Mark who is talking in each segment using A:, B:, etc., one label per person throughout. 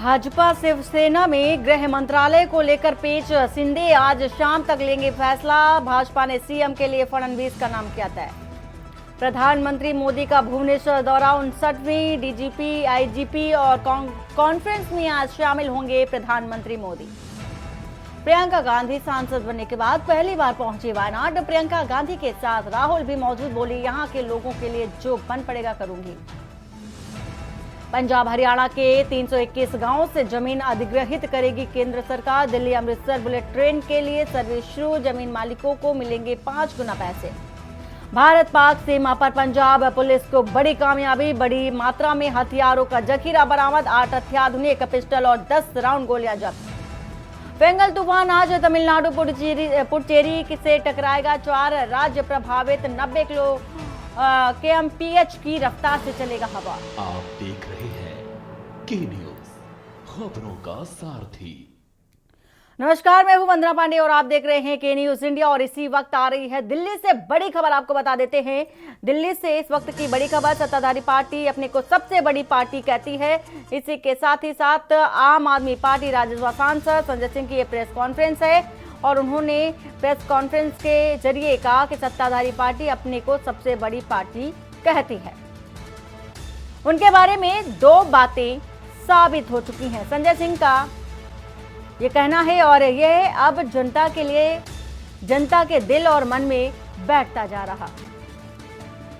A: भाजपा शिवसेना में गृह मंत्रालय को लेकर पेच। शिंदे आज शाम तक लेंगे फैसला। भाजपा ने सीएम के लिए फडणवीस का नाम किया तय। प्रधानमंत्री मोदी का भुवनेश्वर दौरा। 59वीं डीजीपी आईजीपी और कॉन्फ्रेंस में आज शामिल होंगे प्रधानमंत्री मोदी। प्रियंका गांधी सांसद बनने के बाद पहली बार पहुंची वायनाड। प्रियंका गांधी के साथ राहुल भी मौजूद। बोली, यहां के लोगों के लिए जो बन पड़ेगा करूंगी। पंजाब हरियाणा के 321 गांवों से जमीन अधिग्रहित करेगी केंद्र सरकार। दिल्ली अमृतसर बुलेट ट्रेन के लिए सर्विस शुरू। जमीन मालिकों को मिलेंगे 5 गुना पैसे। भारत पाक सीमा पर पंजाब पुलिस को बड़ी कामयाबी। बड़ी मात्रा में हथियारों का जखीरा बरामद। 8 अत्याधुनिक पिस्टल और 10 राउंड गोलियां जब्त। फेंगल तूफान आज तमिलनाडु पुडुचेरी से टकराएगा। 4 राज्य प्रभावित। 90 किलो kmph की रफ्तार से चलेगा हवा।
B: आप देख रहे हैं के न्यूज, खबरों का सारथी।
A: नमस्कार, मैं हूं वंदना पांडे और आप देख रहे हैं के न्यूज इंडिया। और इसी वक्त आ रही है दिल्ली से बड़ी खबर, आपको बता देते हैं। दिल्ली से इस वक्त की बड़ी खबर, सत्ताधारी पार्टी अपने को सबसे बड़ी पार्टी कहती है। इसी के साथ ही साथ आम आदमी पार्टी राज्यसभा सांसद संजय सिंह की ये प्रेस कॉन्फ्रेंस है और उन्होंने प्रेस कॉन्फ्रेंस के जरिए कहा कि सत्ताधारी पार्टी अपने को सबसे बड़ी पार्टी कहती है। उनके बारे में 2 बातें साबित हो चुकी हैं, संजय सिंह का ये कहना है और यह अब जनता के लिए, जनता के दिल और मन में बैठता जा रहा।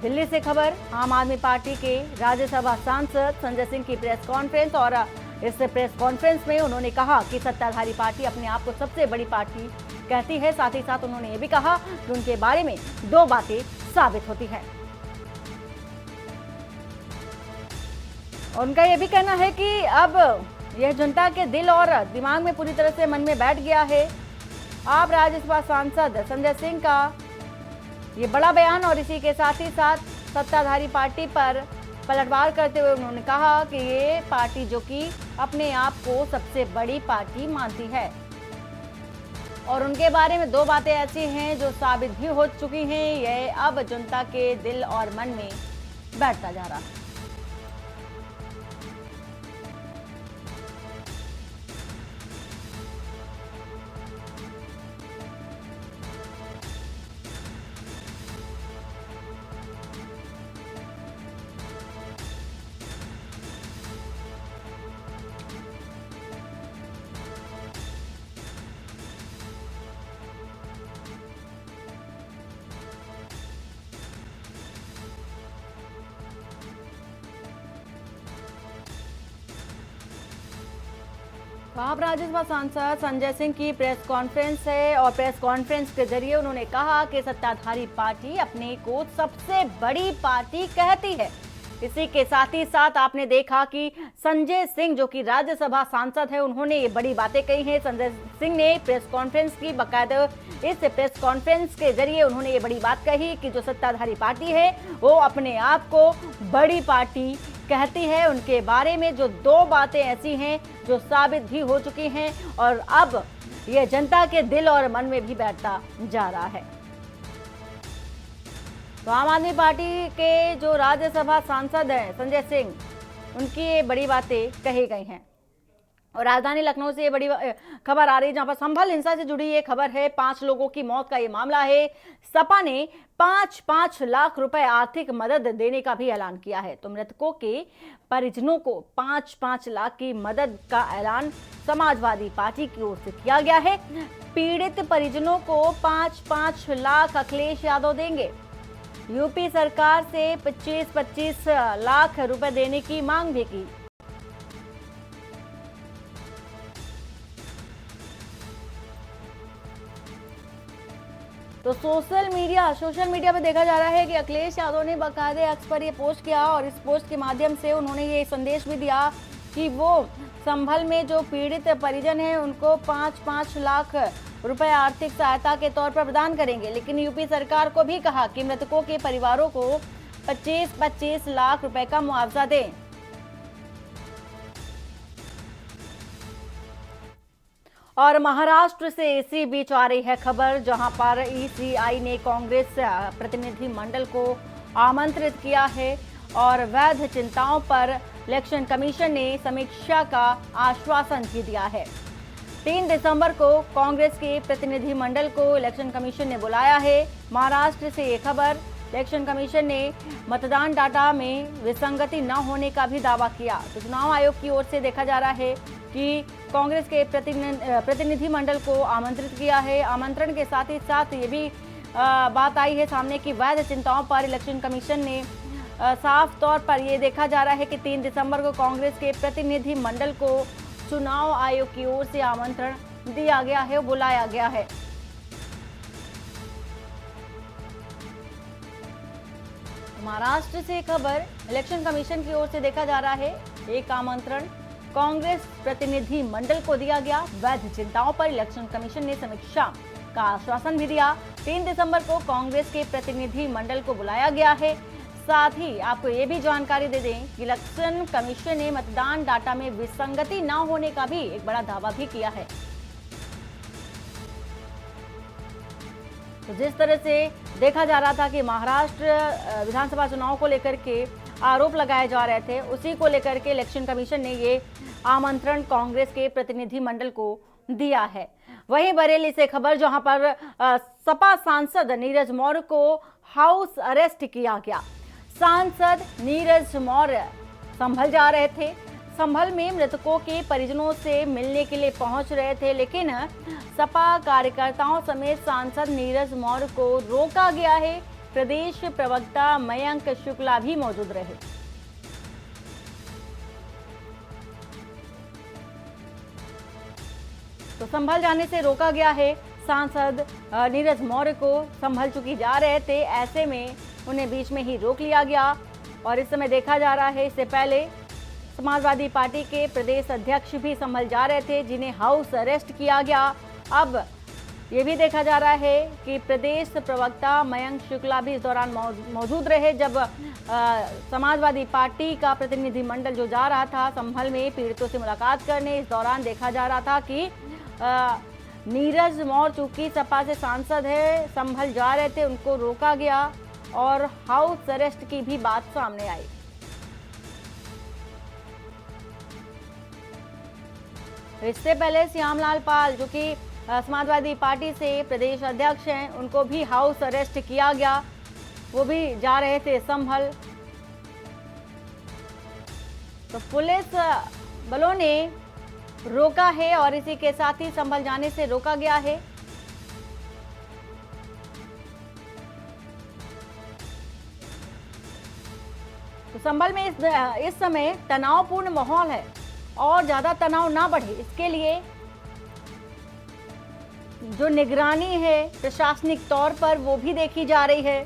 A: दिल्ली से खबर, आम आदमी पार्टी के राज्यसभा सांसद संजय सिंह की प्रेस कॉन्फ्रेंस। और इस प्रेस कॉन्फ्रेंस में उन्होंने कहा कि सत्ताधारी पार्टी अपने आप को सबसे बड़ी पार्टी कहती है। साथ ही साथ उन्होंने ये भी कहा कि उनके बारे में 2 बातें साबित होती हैं। उनका ये भी कहना है कि अब यह जनता के दिल और दिमाग में पूरी तरह से मन में बैठ गया है। आप राज्यसभा सांसद संजय सिंह का ये बड़ा बयान और इसी के साथ ही साथ सत्ताधारी पार्टी पर पलटवार करते हुए उन्होंने कहा कि ये पार्टी जो कि अपने आप को सबसे बड़ी पार्टी मानती है। और उनके बारे में 2 बातें ऐसी हैं जो साबित भी हो चुकी हैं। यह अब जनता के दिल और मन में बैठता जा रहा है। आप राज्यसभा सांसद संजय सिंह की प्रेस कॉन्फ्रेंस है और प्रेस कॉन्फ्रेंस के जरिए उन्होंने कहा कि सत्ताधारी पार्टी अपने को सबसे बड़ी पार्टी कहती है। इसी के साथ ही साथ आपने देखा कि संजय सिंह जो कि राज्यसभा सांसद है, उन्होंने ये बड़ी बातें कही हैं। संजय सिंह ने प्रेस कॉन्फ्रेंस की, बाकायदा इस प्रेस कॉन्फ्रेंस के जरिए उन्होंने ये बड़ी बात कही कि जो सत्ताधारी पार्टी है वो अपने आप को बड़ी पार्टी कहती है। उनके बारे में जो 2 बातें ऐसी हैं जो साबित भी हो चुकी हैं और अब ये जनता के दिल और मन में भी बैठता जा रहा है। तो आम आदमी पार्टी के जो राज्यसभा सांसद हैं संजय सिंह, उनकी ये बड़ी बातें कही गई हैं। और राजधानी लखनऊ से ये बड़ी खबर आ रही है जहां पर संभल हिंसा से जुड़ी ये खबर है। 5 लोगों की मौत का ये मामला है। सपा ने 5-5 लाख रुपए आर्थिक मदद देने का भी ऐलान किया है। तो मृतकों के परिजनों को 5-5 लाख की मदद का ऐलान समाजवादी पार्टी की ओर से किया गया है। पीड़ित परिजनों को 5-5 लाख अखिलेश यादव देंगे। यूपी सरकार से 25-25 लाख रुपए देने की मांग भी की। तो सोशल मीडिया पे देखा जा रहा है कि अखिलेश यादव ने बाकायदे एक्स पर ये पोस्ट किया और इस पोस्ट के माध्यम से उन्होंने ये संदेश भी दिया कि वो संभल में जो पीड़ित परिजन हैं उनको 5-5 लाख रुपए आर्थिक सहायता के तौर पर प्रदान करेंगे। लेकिन यूपी सरकार को भी कहा कि मृतकों के परिवारों को 25-25 लाख रुपए का मुआवजा दें। और महाराष्ट्र से इसी बीच आ रही है खबर जहां पर ईसीआई ने कांग्रेस प्रतिनिधि मंडल को आमंत्रित किया है और वैध चिंताओं पर इलेक्शन कमीशन ने समीक्षा का आश्वासन भी दिया है। 3 दिसंबर को कांग्रेस के प्रतिनिधि मंडल को इलेक्शन कमीशन ने बुलाया है। महाराष्ट्र से ये खबर। इलेक्शन कमीशन ने मतदान डाटा में विसंगति न होने का भी दावा किया। तो चुनाव आयोग की ओर से देखा जा रहा है कि कांग्रेस के प्रतिनिधि मंडल को आमंत्रित किया है। आमंत्रण के साथ ही साथ ये भी बात आई है सामने की वैध चिंताओं पर इलेक्शन कमीशन ने साफ तौर पर ये देखा जा रहा है कि 3 दिसंबर को कांग्रेस के प्रतिनिधि मंडल को चुनाव आयोग की ओर से आमंत्रण दिया गया है, बुलाया गया है। महाराष्ट्र से खबर। इलेक्शन कमीशन की ओर से देखा जा रहा है एक आमंत्रण कांग्रेस प्रतिनिधि मंडल को दिया गया। वैध चिंताओं पर इलेक्शन कमीशन ने समीक्षा का आश्वासन भी दिया। 3 दिसंबर को कांग्रेस के प्रतिनिधि मंडल को बुलाया गया है। साथ ही आपको ये भी जानकारी दे दें कि इलेक्शन कमीशन ने मतदान डाटा में विसंगति न होने का भी एक बड़ा दावा भी किया है। तो जिस तरह से देखा जा रहा था कि महाराष्ट्र विधानसभा चुनाव को लेकर के आरोप लगाए जा रहे थे, उसी को लेकर के इलेक्शन कमीशन ने ये आमंत्रण कांग्रेस के प्रतिनिधि मंडल को दिया है। वहीं बरेली से खबर, जहां पर सपा सांसद नीरज मौर्य को हाउस अरेस्ट किया गया। सांसद नीरज मौर्य संभल जा रहे थे। संभल में मृतकों के परिजनों से मिलने के लिए पहुंच रहे थे, लेकिन सपा कार्यकर्ताओं समेत सांसद नीरज मौर्य को रोका गया है। प्रदेश प्रवक्ता मयंक शुक्ला भी मौजूद रहे। तो संभल जाने से रोका गया है। सांसद नीरज मौर्य को संभल चुकी जा रहे थे, ऐसे में उन्हें बीच में ही रोक लिया गया। और इस समय देखा जा रहा है, इससे पहले समाजवादी पार्टी के प्रदेश अध्यक्ष भी संभल जा रहे थे, जिन्हें हाउस अरेस्ट किया गया। अब ये भी देखा जा रहा है कि प्रदेश प्रवक्ता मयंक शुक्ला भी इस दौरान मौजूद रहे, जब समाजवादी पार्टी का प्रतिनिधि मंडल जो जा रहा था संभल में पीड़ितों से मुलाकात करने। इस दौरान देखा जा रहा था कि नीरज मौर्य चूंकि सपा से सांसद है, संभल जा रहे थे, उनको रोका गया और हाउस अरेस्ट की भी बात सामने आई। इससे पहले श्यामलाल पाल, जो कि समाजवादी पार्टी से प्रदेश अध्यक्ष हैं, उनको भी हाउस अरेस्ट किया गया। वो भी जा रहे थे संभल। तो पुलिस बलों ने रोका है और इसी के साथ ही संभल जाने से रोका गया है। तो संभल में इस समय तनावपूर्ण माहौल है और ज्यादा तनाव ना बढ़े, इसके लिए जो निगरानी है प्रशासनिक तौर पर वो भी देखी जा रही है।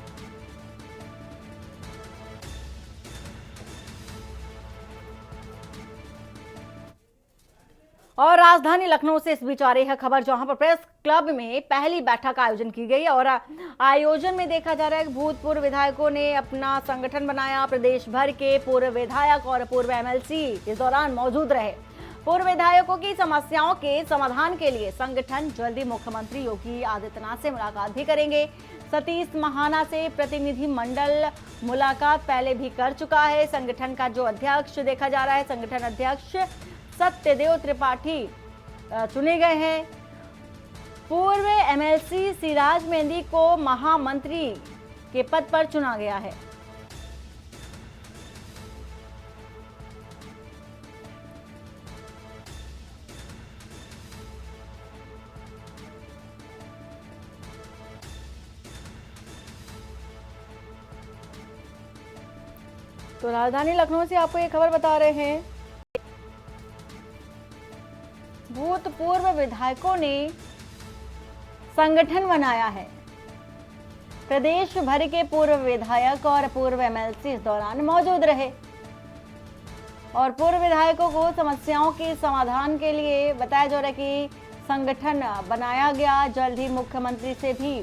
A: और राजधानी लखनऊ से इस बीच आ रही है खबर, जहां पर प्रेस क्लब में पहली बैठक का आयोजन की गई और आयोजन में देखा जा रहा है कि भूतपूर्व विधायकों ने अपना संगठन बनाया। प्रदेश भर के पूर्व विधायक और पूर्व एमएलसी इस दौरान मौजूद रहे। पूर्व विधायकों की समस्याओं के समाधान के लिए संगठन जल्दी मुख्यमंत्री योगी आदित्यनाथ से मुलाकात भी करेंगे। सतीश महाना से प्रतिनिधि मंडल मुलाकात पहले भी कर चुका है। संगठन का जो अध्यक्ष देखा जा रहा है, संगठन अध्यक्ष सत्यदेव त्रिपाठी चुने गए हैं। पूर्व एमएलसी सिराज मेहंदी को महामंत्री के पद पर चुना गया है। तो राजधानी लखनऊ से आपको ये खबर बता रहे हैं, भूतपूर्व विधायकों ने संगठन बनाया है। प्रदेश भर के पूर्व विधायक और पूर्व एमएलसी इस दौरान मौजूद रहे और पूर्व विधायकों को समस्याओं के समाधान के लिए बताया जा रहा है कि संगठन बनाया गया। जल्द ही मुख्यमंत्री से भी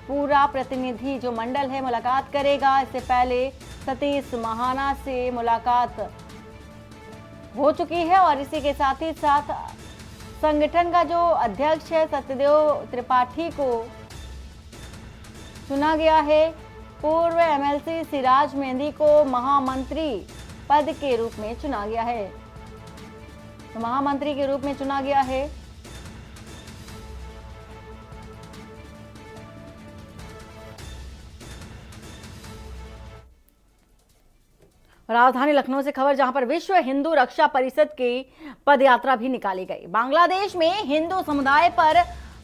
A: पूरा प्रतिनिधि जो मंडल है मुलाकात करेगा। इससे पहले सतीश महाना से मुलाकात हो चुकी है और इसी के साथ ही साथ संगठन का जो अध्यक्ष है सत्यदेव त्रिपाठी को चुना गया है। पूर्व एमएलसी सिराज मेहंदी को महामंत्री पद के रूप में चुना गया है। तो महामंत्री के रूप में चुना गया है। राजधानी लखनऊ से खबर, जहां पर विश्व हिंदू रक्षा परिषद की पदयात्रा भी निकाली गई। बांग्लादेश में हिंदू समुदाय पर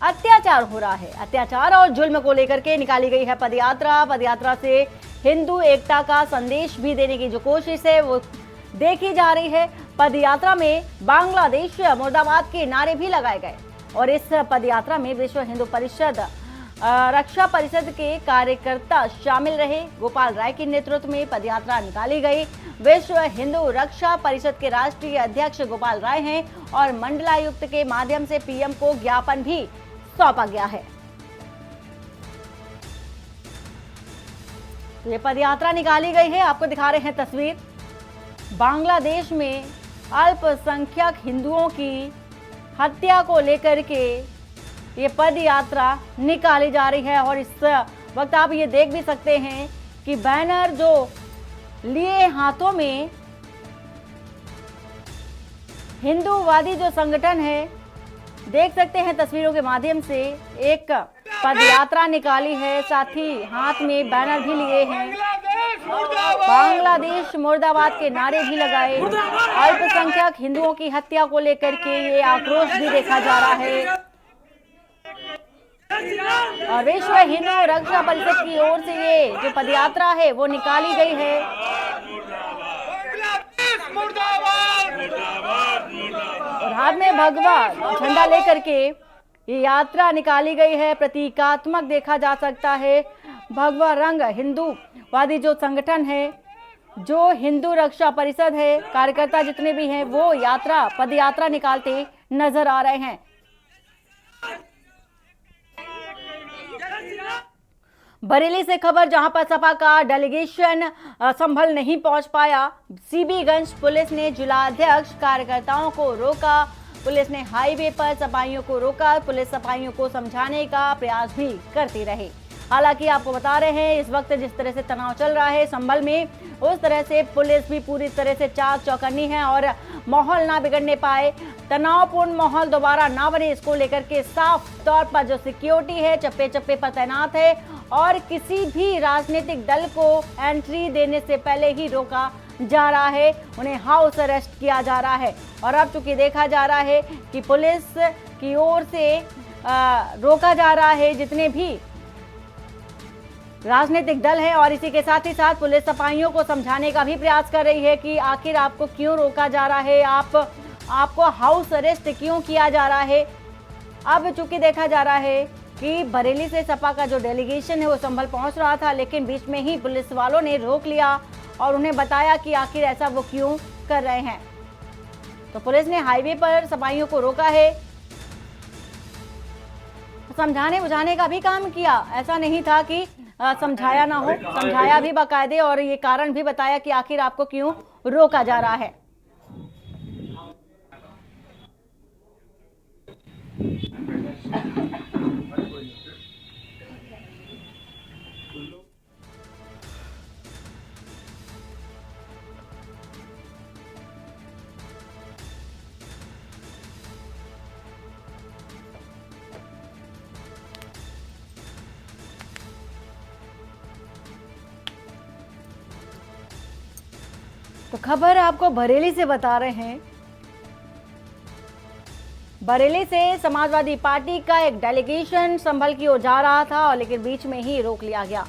A: अत्याचार हो रहा है। अत्याचार और जुल्म को लेकर के निकाली गई है पदयात्रा। पदयात्रा से हिंदू एकता का संदेश भी देने की जो कोशिश है वो देखी जा रही है। पदयात्रा में बांग्लादेश मुर्दाबाद के नारे भी लगाए गए और इस पदयात्रा में विश्व हिंदू परिषद रक्षा परिषद के कार्यकर्ता शामिल रहे। गोपाल राय के नेतृत्व में पदयात्रा निकाली गई। विश्व हिंदू रक्षा परिषद के राष्ट्रीय अध्यक्ष गोपाल राय हैं और मंडलायुक्त के माध्यम से पीएम को ज्ञापन भी सौंपा गया है। तो ये पदयात्रा निकाली गई है, आपको दिखा रहे हैं तस्वीर। बांग्लादेश में अल्पसंख्यक हिंदुओं की हत्या को लेकर के ये पद यात्रा निकाली जा रही है और इस वक्त आप ये देख भी सकते हैं कि बैनर जो लिए हाथों में हिंदूवादी जो संगठन है, देख सकते हैं तस्वीरों के माध्यम से एक पद यात्रा निकाली है, साथ ही हाथ में बैनर भी लिए हैं। बांग्लादेश मुर्दाबाद के नारे भी लगाए। अल्पसंख्यक हिंदुओं की हत्या को लेकर के ये आक्रोश भी देखा जा रहा है और विश्व हिंदू रक्षा परिषद की ओर से ये जो पदयात्रा है वो निकाली गई है। और हाथ में भगवा झंडा लेकर के ये यात्रा निकाली गई है। प्रतीकात्मक देखा जा सकता है भगवा रंग। हिंदूवादी जो संगठन है, जो हिंदू रक्षा परिषद है, कार्यकर्ता जितने भी हैं वो पद यात्रा निकालते नजर आ रहे हैं। बरेली से खबर, जहां पर सपा का डेलीगेशन संभल नहीं पहुंच पाया। सीबीगंज पुलिस ने जिलाध्यक्ष कार्यकर्ताओं को रोका। पुलिस ने हाईवे पर सपाइयों को रोका। पुलिस सपाइयों को समझाने का प्रयास भी करती रही। हालांकि आपको बता रहे हैं इस वक्त जिस तरह से तनाव चल रहा है संभल में, उस तरह से पुलिस भी पूरी तरह से चाक चौकन्नी है और माहौल ना बिगड़ने पाए, तनावपूर्ण माहौल दोबारा ना बने, इसको लेकर के साफ तौर पर जो सिक्योरिटी है चप्पे चप्पे पर तैनात है और किसी भी राजनीतिक दल को एंट्री देने से पहले ही रोका जा रहा है, उन्हें हाउस अरेस्ट किया जा रहा है। और अब चूंकि देखा जा रहा है कि पुलिस की ओर से रोका जा रहा है जितने भी राजनीतिक दल है और इसी के साथ ही साथ पुलिस सपाइयों को समझाने का भी प्रयास कर रही है कि आखिर आपको क्यों रोका जा रहा है, आपको हाउस अरेस्ट क्यों किया जा रहा है। अब चूंकि देखा जा रहा है कि बरेली से सपा का जो डेलीगेशन है वो संभल पहुंच रहा था, लेकिन बीच में ही पुलिस वालों ने रोक लिया और उन्हें बताया कि आखिर ऐसा वो क्यों कर रहे हैं। तो पुलिस ने हाईवे पर सपाइयों को रोका है, समझाने बुझाने का भी काम किया। ऐसा नहीं था कि समझाया ना हो, समझाया भी बाकायदे और ये कारण भी बताया कि आखिर आपको क्यों रोका जा रहा है। तो खबर आपको बरेली से बता रहे हैं। बरेली से समाजवादी पार्टी का एक डेलीगेशन संभल की ओर जा रहा था और लेकिन बीच में ही रोक लिया गया।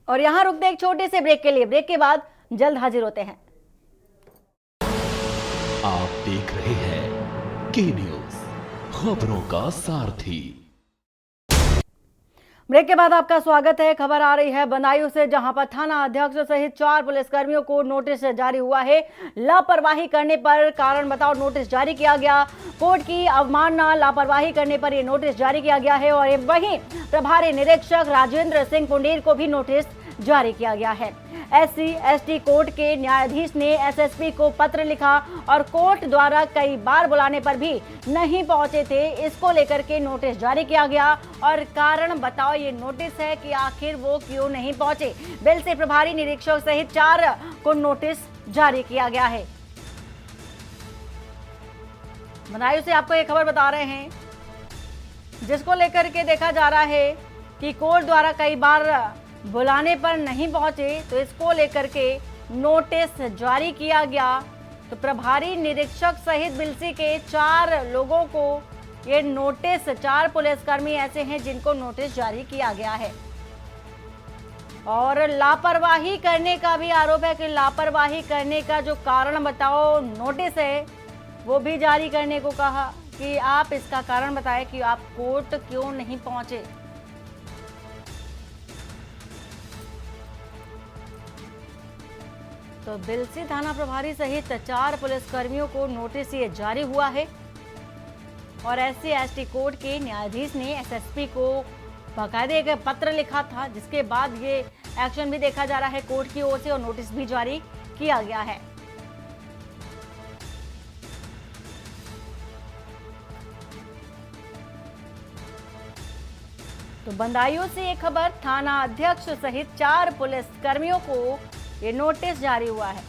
A: और यहां रुकते एक छोटे से ब्रेक के लिए। ब्रेक के बाद जल्द हाजिर होते हैं।
B: आप देख रहे हैं के न्यूज, खबरों का सारथी।
A: ब्रेक के बाद आपका स्वागत है। खबर आ रही है बदायूं से, जहां पर थाना अध्यक्ष सहित 4 पुलिसकर्मियों को नोटिस जारी हुआ है। लापरवाही करने पर कारण बताओ नोटिस जारी किया गया। कोर्ट की अवमानना, लापरवाही करने पर यह नोटिस जारी किया गया है और वहीं प्रभारी निरीक्षक राजेंद्र सिंह पुंडेर को भी नोटिस जारी किया गया है। SC/ST कोर्ट के न्यायाधीश ने SSP को पत्र लिखा और कोर्ट द्वारा कई बार बुलाने पर भी नहीं पहुंचे थे। इसको लेकर के नोटिस जारी किया गया और कारण बताओ ये नोटिस है कि आखिर वो क्यों नहीं पहुंचे। बिल से प्रभारी निरीक्षक सहित 4 को नोटिस जारी किया गया है। बदायूं से आपको ये खबर बता रहे हैं, जिसको लेकर के देखा जा रहा है कि कोर्ट द्वारा कई बार बुलाने पर नहीं पहुंचे, तो इसको लेकर के नोटिस जारी किया गया। तो प्रभारी निरीक्षक सहित बिलसी के 4 लोगों को ये नोटिस, 4 पुलिसकर्मी ऐसे हैं जिनको नोटिस जारी किया गया है। और लापरवाही करने का भी आरोप है कि लापरवाही करने का जो कारण बताओ नोटिस है वो भी जारी करने को कहा कि आप इसका कारण बताएं कि आप कोर्ट क्यों नहीं पहुंचे। तो बिलसी थाना प्रभारी सहित 4 पुलिसकर्मियों को नोटिस ये जारी हुआ है और SC/ST कोर्ट के न्यायाधीश ने SSP को बाकायदे एक पत्र लिखा था, जिसके बाद ये एक्शन भी देखा जा रहा है कोर्ट की ओर से और नोटिस भी जारी किया गया है। तो बदायूं से एक खबर, थाना अध्यक्ष सहित 4 पुलिस कर्मियों को ये नोटिस जारी हुआ है।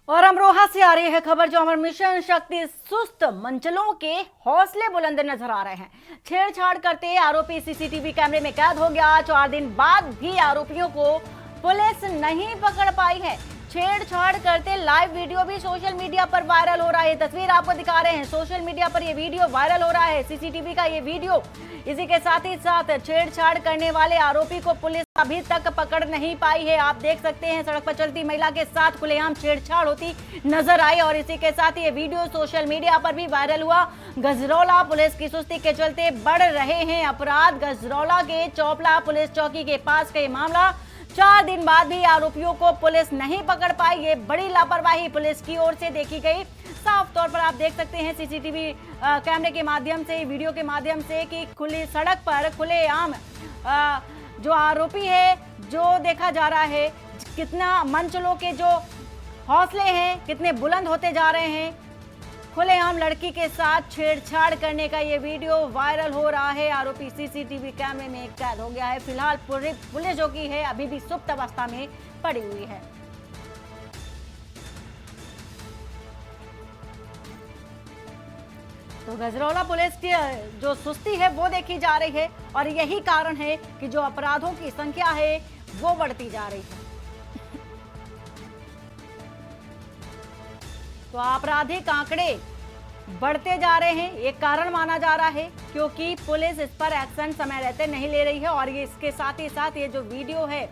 A: और अमरोहा से आ रही है खबर, जो अमर मिशन शक्ति सुस्त मंचलों के हौसले बुलंद नजर आ रहे हैं। छेड़छाड़ करते आरोपी सीसीटीवी कैमरे में कैद हो गया। 4 दिन बाद भी आरोपियों को पुलिस नहीं पकड़ पाई है। छेड़छाड़ करते लाइव वीडियो भी सोशल मीडिया पर वायरल हो रहा है। तस्वीर आपको दिखा रहे हैं, सोशल मीडिया पर ये वीडियो वायरल हो रहा है, सीसीटीवी का ये वीडियो। इसी के साथ ही साथ छेड़छाड़ करने वाले आरोपी को पुलिस अभी तक पकड़ नहीं पाई है। आप देख सकते हैं सड़क पर चलती महिला के साथ खुलेआम छेड़छाड़ होती नजर आई और इसी के साथ ये वीडियो सोशल मीडिया पर भी वायरल हुआ। गजरौला पुलिस की सुस्ती के चलते बढ़ रहे हैं अपराध। गजरौला के चौपला पुलिस चौकी के पास का ये मामला, 4 दिन बाद भी आरोपियों को पुलिस नहीं पकड़ पाई। ये बड़ी लापरवाही पुलिस की ओर से देखी गई। साफ तौर पर आप देख सकते हैं सीसीटीवी कैमरे के माध्यम से, वीडियो के माध्यम से कि खुली सड़क पर खुलेआम जो आरोपी है, जो देखा जा रहा है कितना मंचलों के जो हौसले हैं कितने बुलंद होते जा रहे हैं। खुलेआम लड़की के साथ छेड़छाड़ करने का ये वीडियो वायरल हो रहा है। आरोपी सीसीटीवी कैमरे में कैद हो गया है। फिलहाल पुलिस जो की है अभी भी सुप्त अवस्था में पड़ी हुई है। तो गजरौला पुलिस की जो सुस्ती है वो देखी जा रही है और यही कारण है कि जो अपराधों की संख्या है वो बढ़ती जा रही है। तो आपराधिक आंकड़े बढ़ते जा रहे हैं, एक कारण माना जा रहा है, क्योंकि पुलिस इस पर एक्शन समय रहते नहीं ले रही है। और ये इसके साथ ही साथ ये जो वीडियो है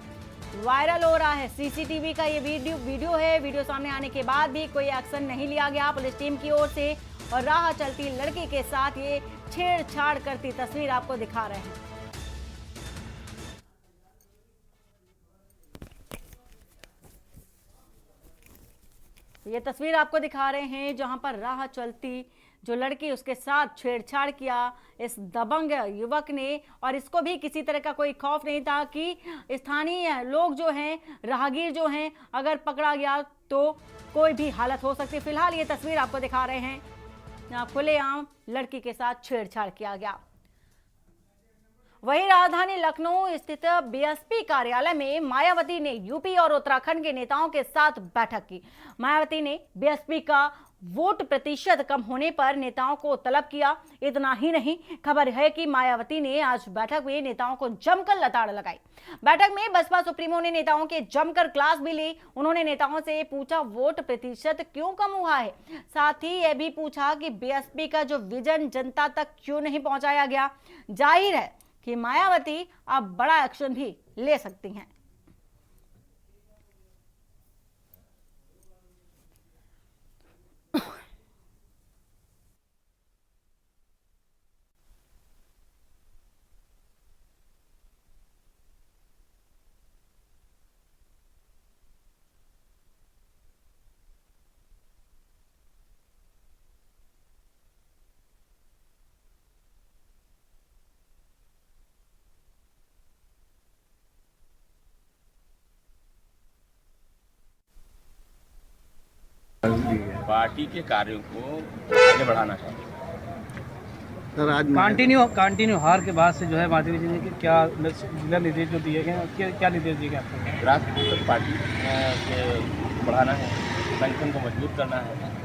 A: वायरल हो रहा है, सीसीटीवी का ये वीडियो है, वीडियो सामने आने के बाद भी कोई एक्शन नहीं लिया गया पुलिस टीम की ओर से और राह चलती लड़की के साथ ये छेड़छाड़ करती तस्वीर आपको दिखा रहे हैं। ये तस्वीर आपको दिखा रहे हैं जहां पर राह चलती जो लड़की, उसके साथ छेड़छाड़ किया इस दबंग युवक ने। और इसको भी किसी तरह का कोई खौफ नहीं था कि स्थानीय लोग जो हैं, राहगीर जो हैं, अगर पकड़ा गया तो कोई भी हालत हो सकती है। फिलहाल ये तस्वीर आपको दिखा रहे हैं जहां खुलेआम लड़की के साथ छेड़छाड़ किया गया। वहीं राजधानी लखनऊ स्थित बीएसपी कार्यालय में मायावती ने यूपी और उत्तराखंड के नेताओं के साथ बैठक की। मायावती ने बीएसपी का वोट प्रतिशत कम होने पर नेताओं को तलब किया। इतना ही नहीं, खबर है कि मायावती ने आज बैठक में नेताओं को जमकर लताड़ लगाई। बैठक में बसपा सुप्रीमो ने नेताओं के जमकर क्लास भी ली। उन्होंने नेताओं से पूछा वोट प्रतिशत क्यों कम हुआ है, साथ ही यह भी पूछा कि बीएसपी का जो विजन जनता तक क्यों नहीं पहुंचाया गया। जाहिर है कि मायावती अब बड़ा एक्शन भी ले सकती हैं।
C: पार्टी के कार्यों को आगे बढ़ाना चाहिए।
D: सर आज
E: कंटिन्यू हार के बाद से जो है माधवी जी ने कि क्या जिला निर्देश जो दिए गए, क्या निर्देश दिए गए आपको?
C: ग्रासरूट तक पार्टी को बढ़ाना है, संगठन को मजबूत करना है।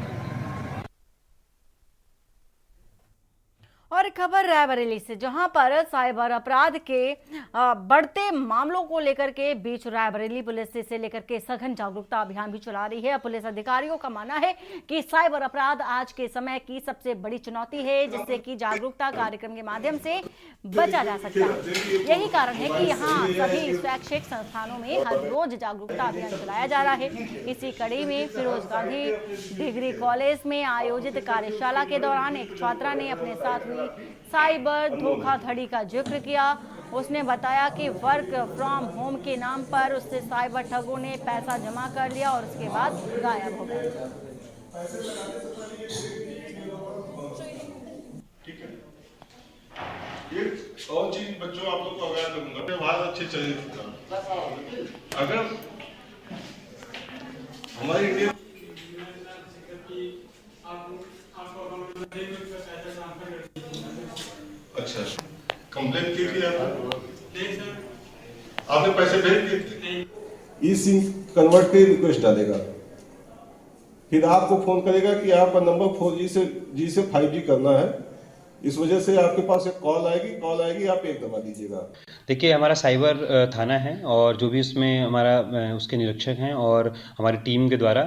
A: और खबर रायबरेली से, जहां पर साइबर अपराध के बढ़ते मामलों को लेकर के बीच रायबरेली पुलिस इसे लेकर के सघन जागरूकता अभियान भी चला रही है। पुलिस अधिकारियों का मानना है कि साइबर अपराध आज के समय की सबसे बड़ी चुनौती है, जिससे कि जागरूकता कार्यक्रम के माध्यम से बचा जा सकता है। यही कारण है कि यहाँ सभी शैक्षिक संस्थानों में हर रोज जागरूकता अभियान चलाया जा रहा है। इसी कड़ी में फिरोज गांधी डिग्री कॉलेज में आयोजित कार्यशाला के दौरान एक छात्रा ने अपने साथ हुई साइबर धोखाधड़ी का जिक्र किया। उसने बताया कि वर्क फ्रॉम होम के नाम पर उससे साइबर ठगों ने पैसा जमा कर लिया और उसके बाद गायब हो गए।
F: ठीक है, एक और चीज बच्चों आप लोग को अवगत करूंगा, व्यवहार अच्छे चल चुका। अगर हमारे इंडिया अच्छा कंप्लेन की थी आपने पैसे भेज दिए थे?
G: ई सिम कन्वर्ट के रिक्वेस्ट डालेगा, फिर आपको फोन करेगा कि आपका नंबर 4G से 5G करना है। इस वजह से आपके पास एक कॉल आएगी, आप एक दबा दीजिएगा।
H: देखिए, हमारा साइबर थाना है और जो भी उसमें हमारा उसके निरीक्षक हैं और हमारी टीम के द्वारा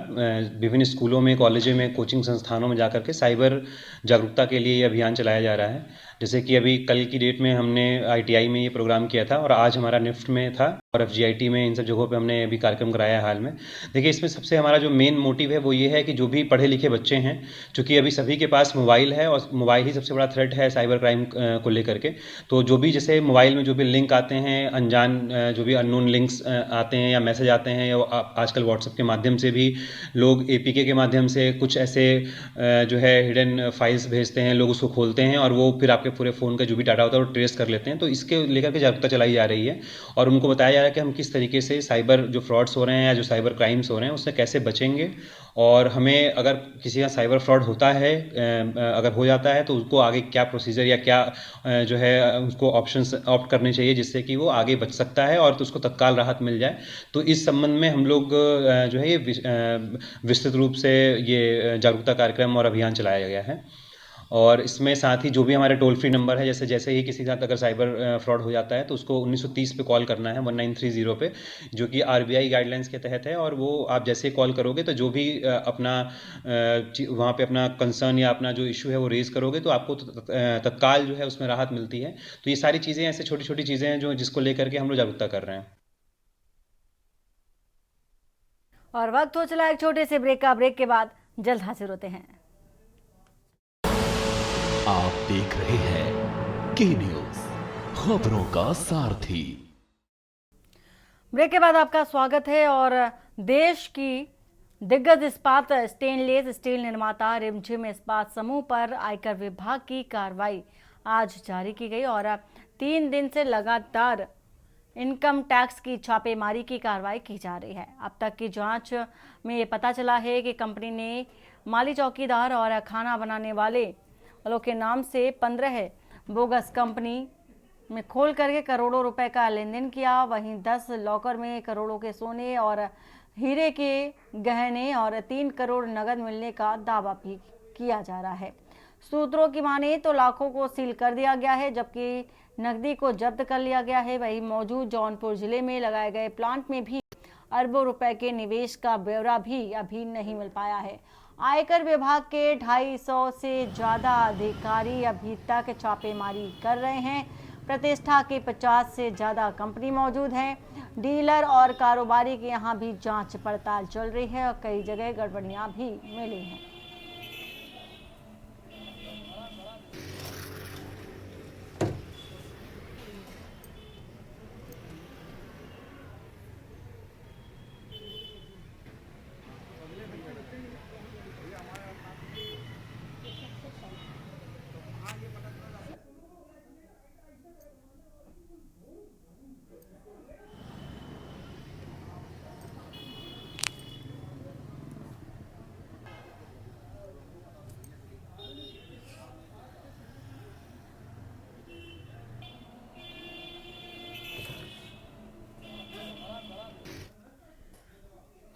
H: विभिन्न स्कूलों में, कॉलेजों में, कोचिंग संस्थानों में जाकर के साइबर जागरूकता के लिए ये अभियान चलाया जा रहा है। जैसे कि अभी कल की डेट में हमने ITI में ये प्रोग्राम किया था और आज हमारा निफ्ट में था और FGIT में, इन सब जगहों पे हमने अभी कार्यक्रम कराया हाल में। देखिए, इसमें सबसे हमारा जो मेन मोटिव है वो ये है कि जो भी पढ़े लिखे बच्चे हैं, चूँकि अभी सभी के पास मोबाइल है और मोबाइल ही सबसे बड़ा थ्रेट है साइबर क्राइम को लेकर के। तो जो भी जैसे मोबाइल में जो भी लिंक आते हैं, अनजान जो भी अननोन लिंक्स आते हैं या मैसेज आते हैं, या आजकल व्हाट्सएप के माध्यम से भी लोग APK के माध्यम से कुछ ऐसे जो है हिडन फाइल्स भेजते हैं, लोग उसको खोलते हैं और वो फिर आपके पूरे फ़ोन का जो भी डाटा होता है वो ट्रेस कर लेते हैं। तो इसके लेकर के जागरूकता चलाई जा रही है और उनको बताया जा रहा है कि हम किस तरीके से साइबर जो फ्रॉड्स हो रहे हैं या जो साइबर क्राइम्स हो रहे हैं उससे कैसे बचेंगे। और हमें अगर किसी का साइबर फ्रॉड होता है, अगर हो जाता है, तो उसको आगे क्या प्रोसीजर या क्या जो है उसको ऑप्शंस ऑप्ट करने चाहिए जिससे कि वो आगे बच सकता है और तो उसको तत्काल राहत मिल जाए। तो इस संबंध में हम लोग जो है ये विस्तृत रूप से ये जागरूकता कार्यक्रम और अभियान चलाया गया है। और इसमें साथ ही जो भी हमारे टोल फ्री नंबर है, जैसे ही किसी के साथ अगर साइबर फ्रॉड हो जाता है तो उसको 1930 पे कॉल करना है, 1930 पे, जो कि RBI गाइडलाइंस के तहत है। और वो आप जैसे कॉल करोगे तो जो भी अपना वहाँ पे अपना कंसर्न या अपना जो इशू है वो रेज करोगे तो आपको तत्काल जो है उसमें राहत मिलती है। तो ये सारी चीज़ें ऐसे छोटी छोटी चीज़ें हैं जो जिसको लेकर के हम लोग जागरूकता कर रहे हैं।
A: और वक्त हो चला एक छोटे से ब्रेक का। ब्रेक के बाद जल्द हाजिर होते हैं।
B: आप देख रहे हैं के न्यूज, खबरों का सारथी।
A: ब्रेक के बाद आपका स्वागत है। और देश की दिग्गज इस्पात स्टेनलेस स्टील निर्माता रिमझिम इस्पात समूह पर आयकर विभाग की कार्रवाई आज जारी की गई और 3 दिन से लगातार इनकम टैक्स की छापेमारी की कार्रवाई की जा रही है। अब तक की जांच में ये पता चला है कि कंपनी ने माली चौकीदार और खाना बनाने वाले के नाम से 15 बोगस कंपनी में खोल करके करोड़ों रुपए का लेन देन किया। वहीं 10 लॉकर में करोड़ों के सोने और हीरे के गहने और 3 करोड़ नगद मिलने का दावा भी किया जा रहा है। सूत्रों की माने तो लाखों को सील कर दिया गया है, जबकि नकदी को जब्त कर लिया गया है। वहीं मौजूद जौनपुर जिले में लगाए गए प्लांट में भी अरबों रुपए के निवेश का ब्यौरा भी अभी नहीं मिल पाया है। आयकर विभाग के 250 से ज्यादा अधिकारी अभी तक छापेमारी कर रहे हैं। प्रतिष्ठा की 50 से ज्यादा कंपनी मौजूद हैं। डीलर और कारोबारी के यहाँ भी जांच पड़ताल चल रही है और कई जगह गड़बड़ियां भी मिली हैं।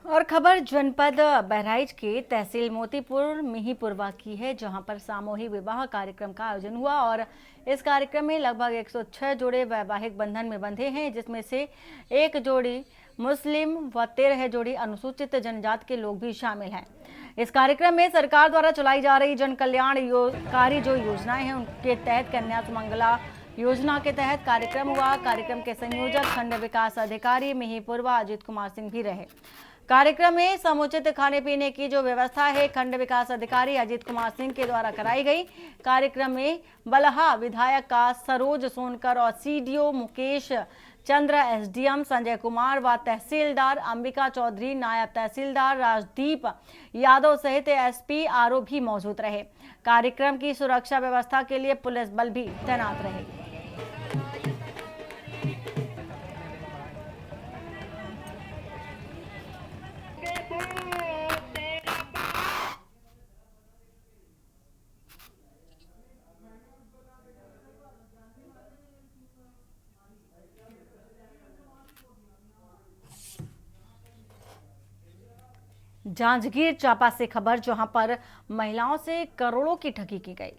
A: और खबर जनपद बहराइच के तहसील मोतीपुर मिहीपुरवा की है, जहां पर सामूहिक विवाह कार्यक्रम का आयोजन हुआ और इस कार्यक्रम में लगभग 106 जोड़े वैवाहिक बंधन में बंधे हैं, जिसमें से 1 जोड़ी मुस्लिम व 13 जोड़ी अनुसूचित जनजाति के लोग भी शामिल हैं। इस कार्यक्रम में सरकार द्वारा चलाई जा रही जन कल्याणकारी जो योजनाएं हैं उनके तहत कन्या सुमंगला योजना के तहत कार्यक्रम हुआ। कार्यक्रम के संयोजक खंड विकास अधिकारी मिहीपुरवा अजीत कुमार सिंह भी रहे। कार्यक्रम में समुचित खाने पीने की जो व्यवस्था है खंड विकास अधिकारी अजीत कुमार सिंह के द्वारा कराई गई। कार्यक्रम में बलहा विधायक का सरोज सोनकर और सीडीओ मुकेश चंद्र, एसडीएम संजय कुमार व तहसीलदार अंबिका चौधरी, नायब तहसीलदार राजदीप यादव सहित एसपी आरओ भी मौजूद रहे। कार्यक्रम की सुरक्षा व्यवस्था के लिए पुलिस बल भी तैनात रहे। जांजगीर चांपा से खबर, जहां पर महिलाओं से करोड़ों की ठगी की गई।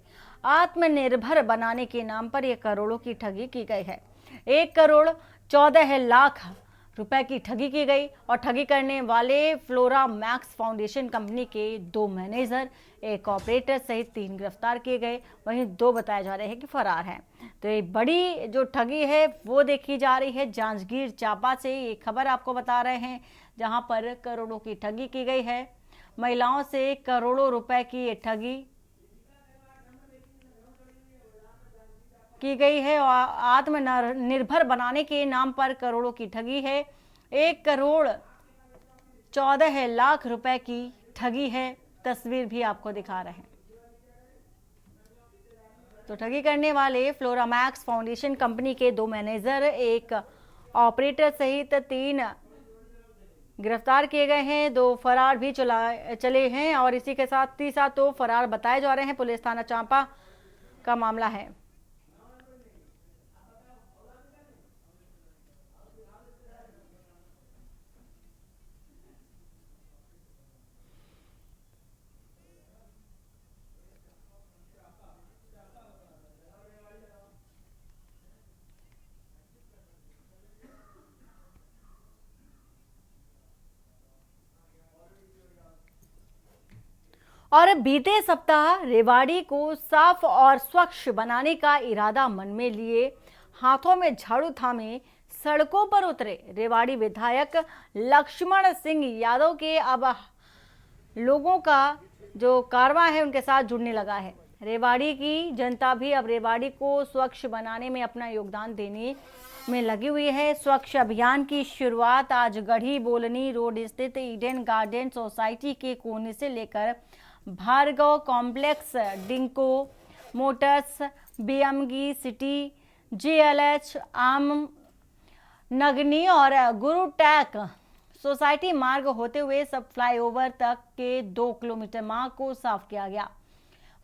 A: आत्मनिर्भर बनाने के नाम पर यह करोड़ों की ठगी की गई है। 1 करोड़ 14 लाख रुपए की ठगी की गई और ठगी करने वाले फ्लोरा मैक्स फाउंडेशन कंपनी के 2 मैनेजर, 1 ऑपरेटर सहित 3 गिरफ्तार किए गए। वहीं 2 बताए जा रहे हैं कि फरार हैं। तो ये बड़ी जो ठगी है वो देखी जा रही है। जांजगीर चांपा से ये खबर आपको बता रहे हैं, जहां पर करोड़ों की ठगी की गई है। महिलाओं से करोड़ों रुपए की ये ठगी की गई है और आत्मनिर्भर बनाने के नाम पर करोड़ों की ठगी है। 1 करोड़ 14 लाख रुपए की ठगी है। तस्वीर भी आपको दिखा रहे हैं। तो ठगी करने वाले फ्लोरा मैक्स फाउंडेशन कंपनी के 2 मैनेजर, 1 ऑपरेटर सहित 3 गिरफ्तार किए गए हैं। 2 फरार भी चले हैं और इसी के साथ तीसरा तो फरार बताए जा रहे हैं। पुलिस थाना चांपा का मामला है। और बीते सप्ताह रेवाड़ी को साफ और स्वच्छ बनाने का इरादा मन में लिए हाथों में झाड़ू थामे सड़कों पर उतरे रेवाड़ी विधायक लक्ष्मण सिंह यादव के अब लोगों का जो कारवां है उनके साथ जुड़ने लगा है। रेवाड़ी की जनता भी अब रेवाड़ी को स्वच्छ बनाने में अपना योगदान देने में लगी हुई है। स्वच्छ अभियान की शुरुआत आज गढ़ी बोलनी रोड स्थित ईडन गार्डन सोसाइटी के कोने से लेकर Bhargava complex, Dingko Motors, बीएमगी city, जीएलएच, आम नगनी और गुरु टैक सोसाइटी मार्ग होते हुए सब फ्लाईओवर तक के 2 किलोमीटर मार्ग को साफ किया गया।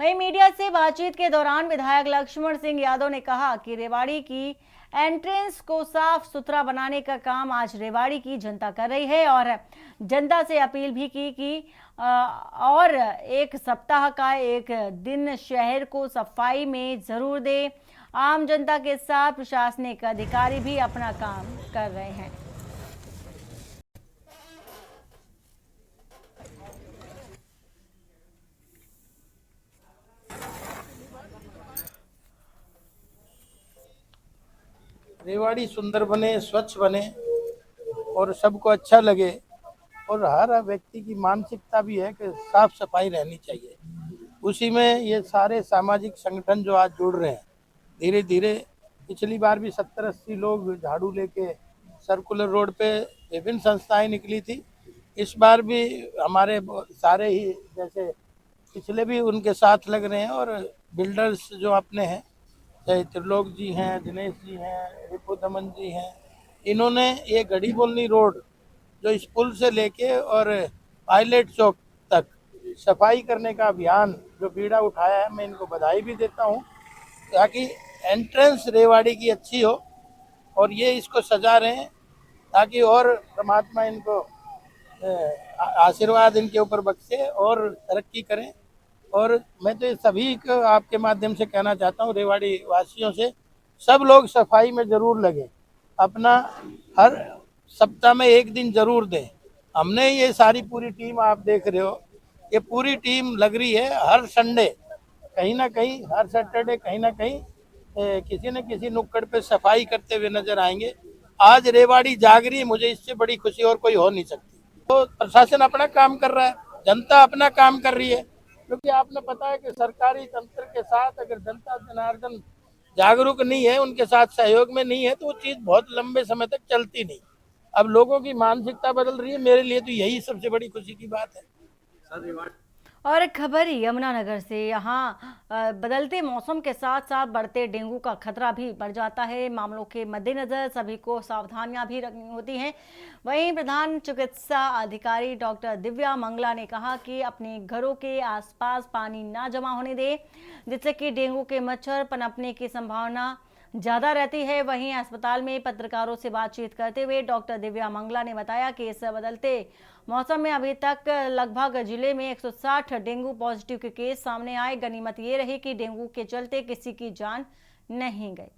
A: वहीं मीडिया से बातचीत के दौरान विधायक लक्ष्मण सिंह यादव ने कहा कि रेवाड़ी की एंट्रेंस को साफ सुथरा बनाने का काम आज रेवाड़ी की जनता कर रही है और जनता से अपील भी की कि और एक सप्ताह का एक दिन शहर को सफाई में जरूर दे। आम जनता के साथ प्रशासनिक अधिकारी भी अपना काम कर रहे हैं।
I: रेवाड़ी सुंदर बने, स्वच्छ बने और सबको अच्छा लगे और हर व्यक्ति की मानसिकता भी है कि साफ सफाई रहनी चाहिए। उसी में ये सारे सामाजिक संगठन जो आज जुड़ रहे हैं धीरे धीरे, पिछली बार भी 70-80 लोग झाड़ू लेके सर्कुलर रोड पे विभिन्न संस्थाएं निकली थी। इस बार भी हमारे सारे ही जैसे पिछले भी उनके साथ लग रहे हैं और बिल्डर्स जो अपने हैं, चाहे त्रिलोक जी हैं, दिनेश जी हैं, रिपु दमन जी हैं, इन्होंने ये गढ़ी बोलनी रोड जो इस पुल से लेके और पायलट चौक तक सफाई करने का अभियान जो बीड़ा उठाया है, मैं इनको बधाई भी देता हूँ ताकि एंट्रेंस रेवाड़ी की अच्छी हो और ये इसको सजा रहे हैं ताकि और परमात्मा इनको आशीर्वाद इनके ऊपर बख्शे और तरक्की करें। और मैं तो सभी को आपके माध्यम से कहना चाहता हूँ, रेवाड़ी वासियों से, सब लोग सफाई में ज़रूर लगे, अपना हर सप्ताह में एक दिन ज़रूर दें। हमने ये सारी पूरी टीम आप देख रहे हो, ये पूरी टीम लग रही है हर संडे कहीं ना कहीं, हर सैटरडे कहीं ना कहीं किसी न किसी नुक्कड़ पे सफाई करते हुए नजर आएंगे। आज रेवाड़ी जाग रही है, मुझे इससे बड़ी खुशी और कोई हो नहीं सकती। तो प्रशासन अपना काम कर रहा है, जनता अपना काम कर रही है, क्योंकि आपने पता है कि सरकारी तंत्र के साथ अगर जनता जनार्दन जागरूक नहीं है, उनके साथ सहयोग में नहीं है, तो वो चीज़ बहुत लंबे समय तक चलती नहीं। अब लोगों की मानसिकता बदल रही है, मेरे लिए तो यही सबसे बड़ी खुशी की बात है।
A: और खबर यमुनानगर से, यहाँ बदलते मौसम के साथ साथ बढ़ते डेंगू का खतरा भी बढ़ जाता है। मामलों के मद्देनजर सभी को सावधानियां भी रखनी होती हैं। वहीं प्रधान चिकित्सा अधिकारी डॉक्टर दिव्या मंगला ने कहा कि अपने घरों के आसपास पानी ना जमा होने दें, जिससे कि डेंगू के मच्छर पनपने की संभावना ज़्यादा रहती है। वहीं अस्पताल में पत्रकारों से बातचीत करते हुए डॉक्टर दिव्या मंगला ने बताया कि इस बदलते मौसम में अभी तक लगभग जिले में 160 डेंगू पॉजिटिव के केस सामने आए। गनीमत ये रही कि डेंगू के चलते किसी की जान नहीं गई।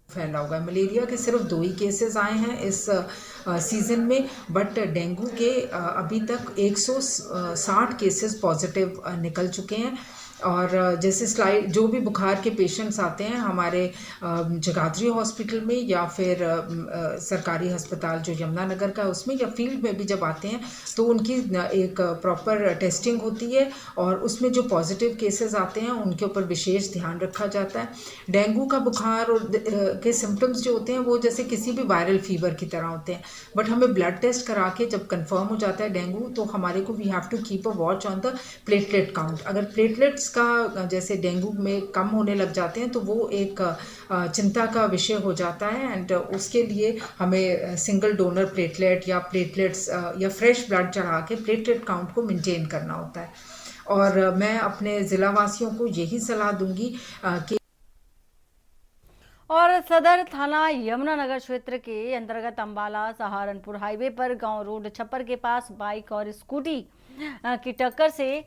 J: फैला हुआ है। मलेरिया के सिर्फ 2 ही केसेस आए हैं इस सीज़न में, बट डेंगू के अभी तक 160 केसेस पॉजिटिव निकल चुके हैं। और जैसे स्लाइड जो भी बुखार के पेशेंट्स आते हैं हमारे जगाधरी हॉस्पिटल में या फिर सरकारी अस्पताल जो यमुनानगर का उसमें या फील्ड में भी जब आते हैं तो उनकी एक प्रॉपर टेस्टिंग होती है और उसमें जो पॉजिटिव केसेस आते हैं उनके ऊपर विशेष ध्यान रखा जाता है। डेंगू का बुखार और के सिम्टम्स जो होते हैं वो जैसे किसी भी वायरल फीवर की तरह होते हैं, बट हमें ब्लड टेस्ट करा के जब कंफर्म हो जाता है डेंगू तो हमारे को we have to keep a watch on the platelet count. अगर प्लेटलेट्स का जैसे डेंगू में कम होने लग जाते हैं तो वो एक चिंता का विषय हो जाता है एंड उसके लिए हमें सिंगल डोनर प्लेटलेट या प्लेटलेट्स या फ्रेश ब्लड चढ़ा के प्लेटलेट काउंट को मेंटेन करना होता है। और मैं अपने ज़िला वासियों को यही सलाह दूंगी कि
A: और सदर थाना यमुनानगर क्षेत्र के अंतर्गत अंबाला सहारनपुर हाईवे पर गांव रोड छप्पर के पास बाइक और स्कूटी की टक्कर से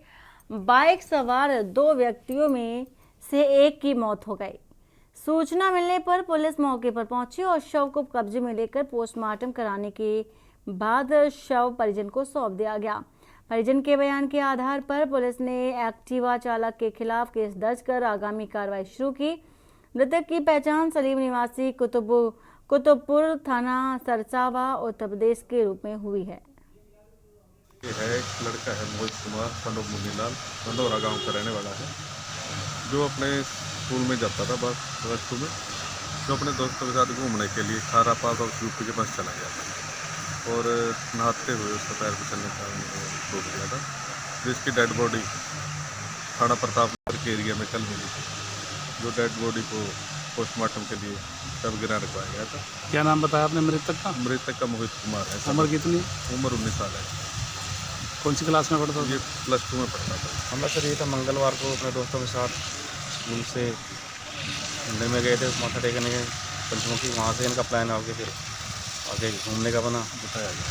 A: बाइक सवार 2 व्यक्तियों में से एक की मौत हो गई। सूचना मिलने पर पुलिस मौके पर पहुंची और शव को कब्जे में लेकर पोस्टमार्टम कराने के बाद शव परिजन को सौंप दिया गया। परिजन के बयान के आधार पर पुलिस ने एक्टिवा चालक के खिलाफ केस दर्ज कर आगामी कार्रवाई शुरू की। मृतक की पहचान सलीम निवासी कुतुबपुर थाना सरसावा उत्तर प्रदेश के रूप में हुई है।
F: ये है एक लड़का है मोहित कुमार पंडो मुनीलाल मंदौरा गांव का रहने वाला है, जो अपने स्कूल में जाता था बस प्लस टू में, जो अपने दोस्तों के साथ घूमने के लिए खारा पास और यूपी के पास चला गया था और नहाते हुए उसका पैर फिसलने का टूट गया था, जिसकी डेड बॉडी थाना प्रतापनगर के एरिया में कल मिली थी, जो डेड बॉडी को पोस्टमार्टम के लिए सब गिरा रखवाया गया था।
E: क्या नाम बताया आपने मृतक का?
F: मृतक का मोहित कुमार है।
E: उम्र कितनी?
F: उम्र 19 साल है।
E: कौन सी क्लास में पढ़ता था?
F: ये प्लस 2 में पढ़ता था।
C: हमला सर ये था, मंगलवार को अपने दोस्तों के साथ स्कूल से मंदिर में गए थे माथा टेकने के पंचमुखी, वहाँ से इनका प्लान आगे फिर आगे घूमने का बना बताया गया।